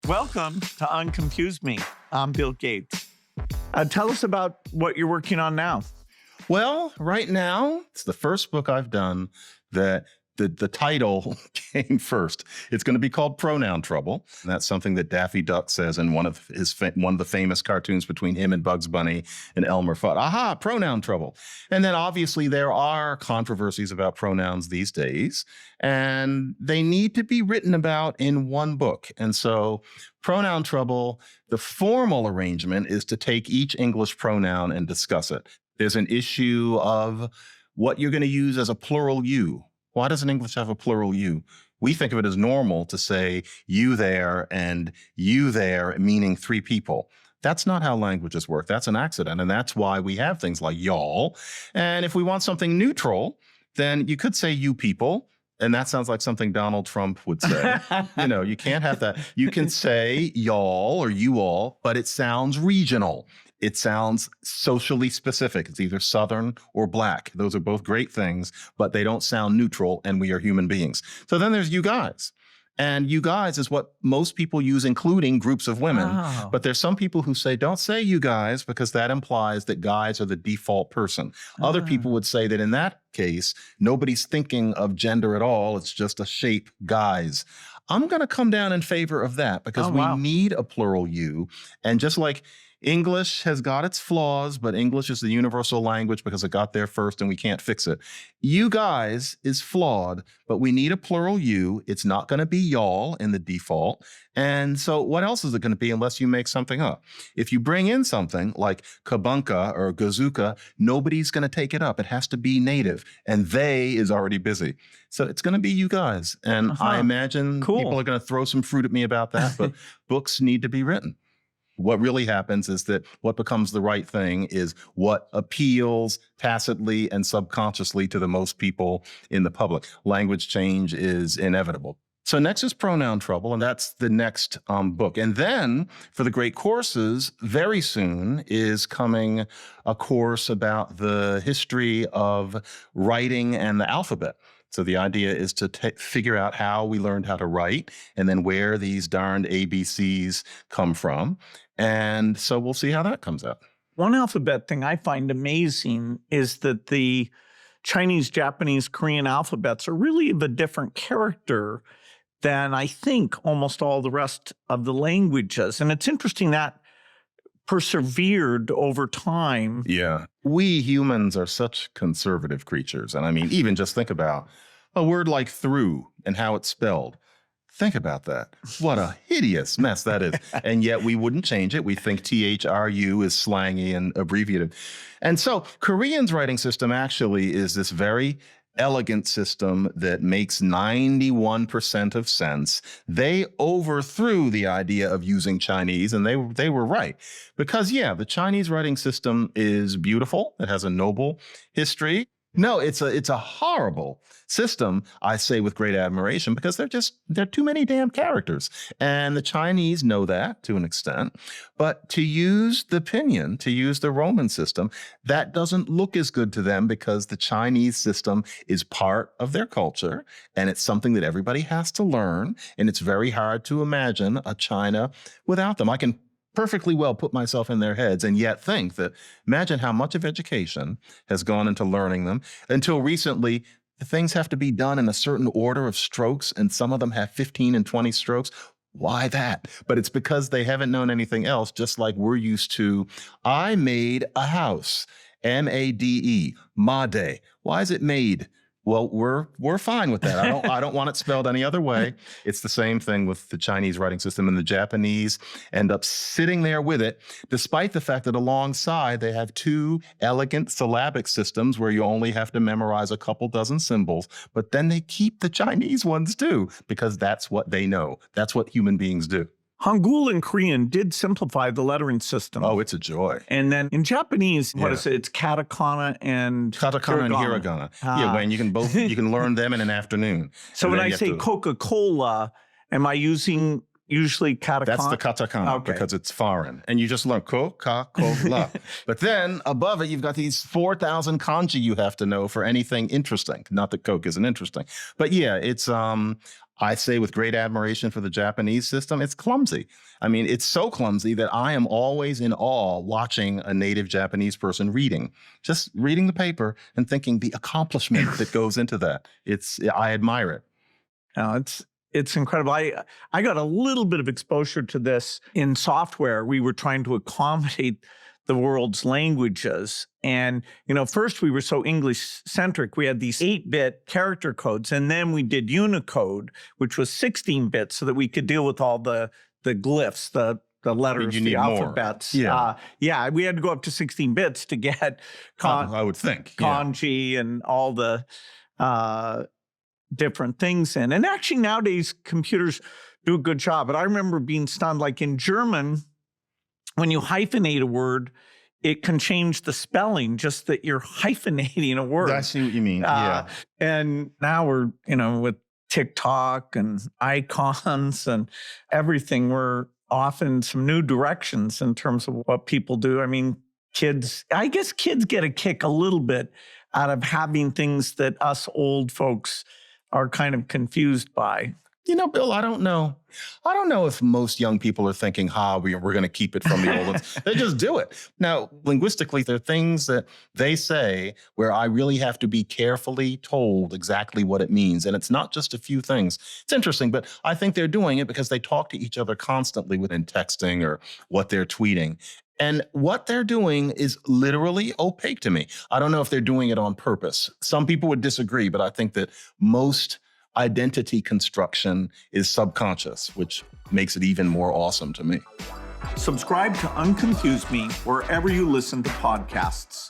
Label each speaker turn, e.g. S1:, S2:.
S1: Welcome to Unconfuse Me. I'm Bill Gates. Tell us about what you're working on now.
S2: Well, right now, it's the first book I've done that the title came first. It's going to be called Pronoun Trouble. And that's something that Daffy Duck says in one of the famous cartoons between him and Bugs Bunny and Elmer Fudd. Aha, pronoun trouble. And then obviously there are controversies about pronouns these days, and they need to be written about in one book. And so Pronoun Trouble, the formal arrangement is to take each English pronoun and discuss it. There's an issue of what you're going to use as a plural you. Why doesn't English have a plural you? We think of it as normal to say you there and you there, meaning three people. That's not how languages work. That's an accident. And that's why we have things like y'all. And if we want something neutral, then you could say you people. And that sounds like something Donald Trump would say. You can't have that. You can say y'all or you all, but it sounds regional. It sounds socially specific. It's either Southern or Black. Those are both great things, but they don't sound neutral, and we are human beings. So then there's you guys. And you guys is what most people use, including groups of women. Oh. But there's some people who say, don't say you guys, because that implies that guys are the default person. Other people would say that in that case, nobody's thinking of gender at all. It's just a shape, guys. I'm going to come down in favor of that because we need a plural you. And just like English has got its flaws, but English is the universal language because it got there first and we can't fix it. You guys is flawed, but we need a plural you. It's not going to be y'all in the default. And so what else is it going to be unless you make something up? If you bring in something like kabunka or gazuka, nobody's going to take it up. It has to be native, and they is already busy. So it's going to be you guys. And I imagine people are going to throw some fruit at me about that, but books need to be written. What really happens is that what becomes the right thing is what appeals tacitly and subconsciously to the most people in the public. Language change is inevitable. So next is Pronoun Trouble, and that's the next book. And then for the great courses, very soon is coming a course about the history of writing and the alphabet. So the idea is to figure out how we learned how to write and then where these darned ABCs come from. And so we'll see how that comes out.
S1: One alphabet thing I find amazing is that the Chinese, Japanese, Korean alphabets are really of a different character than I think almost all the rest of the languages. And it's interesting that persevered over time.
S2: Yeah. We humans are such conservative creatures. And I mean, even just think about a word like through and how it's spelled. Think about that. What a hideous mess that is. And yet we wouldn't change it. We think THRU is slangy and abbreviated. And so Korean's writing system actually is this very elegant system that makes 91% of sense. They overthrew the idea of using Chinese, and they were right. Because, yeah, the Chinese writing system is beautiful. It has a noble history. No, it's a horrible system, I say with great admiration, because they're too many damn characters. And the Chinese know that to an extent. But to use the pinyin, to use the Roman system, that doesn't look as good to them because the Chinese system is part of their culture. And it's something that everybody has to learn. And it's very hard to imagine a China without them. I can perfectly well put myself in their heads and yet think that imagine how much of education has gone into learning them. Until recently, the things have to be done in a certain order of strokes, and some of them have 15 and 20 strokes. Why that? But it's because they haven't known anything else, just like we're used to. I made a house, M-A-D-E, Made. Why is it made? Well, we're fine with that. I don't want it spelled any other way. It's the same thing with the Chinese writing system, and the Japanese end up sitting there with it, despite the fact that alongside they have two elegant syllabic systems where you only have to memorize a couple dozen symbols, but then they keep the Chinese ones too, because that's what they know. That's what human beings do.
S1: Hangul in Korean did simplify the lettering system.
S2: Oh, it's a joy.
S1: And then in Japanese, what is it? It's katakana and
S2: hiragana. Yeah, when you can learn them in an afternoon.
S1: So when I say Coca-Cola, am I using usually katakana?
S2: That's the katakana because it's foreign. And you just learn Coca-Cola. But then above it, you've got these 4,000 kanji you have to know for anything interesting. Not that Coke isn't interesting. But yeah, it's I say with great admiration for the Japanese system, it's clumsy. I mean, it's so clumsy that I am always in awe watching a native Japanese person reading, just reading the paper and thinking the accomplishment that goes into that. I admire it.
S1: No, it's incredible. I got a little bit of exposure to this in software. We were trying to accommodate the world's languages. And, first we were so English centric. We had these 8-bit character codes, and then we did Unicode, which was 16-bit, so that we could deal with all the glyphs, the letters, the alphabets.
S2: Yeah.
S1: We had to go up to 16 bits to get
S2: I would think.
S1: kanji and all the different things in. And actually nowadays computers do a good job. But I remember being stunned, like in German, when you hyphenate a word, it can change the spelling, just that you're hyphenating a word.
S2: I see what you mean. Yeah.
S1: And now we're, with TikTok and icons and everything, we're off in some new directions in terms of what people do. I mean, I guess kids get a kick a little bit out of having things that us old folks are kind of confused by.
S2: Bill, I don't know. I don't know if most young people are thinking, we're going to keep it from the old ones. They just do it. Now, linguistically, there are things that they say where I really have to be carefully told exactly what it means. And it's not just a few things. It's interesting, but I think they're doing it because they talk to each other constantly within texting or what they're tweeting. And what they're doing is literally opaque to me. I don't know if they're doing it on purpose. Some people would disagree, but I think that most identity construction is subconscious, which makes it even more awesome to me.
S1: Subscribe to Unconfuse Me wherever you listen to podcasts.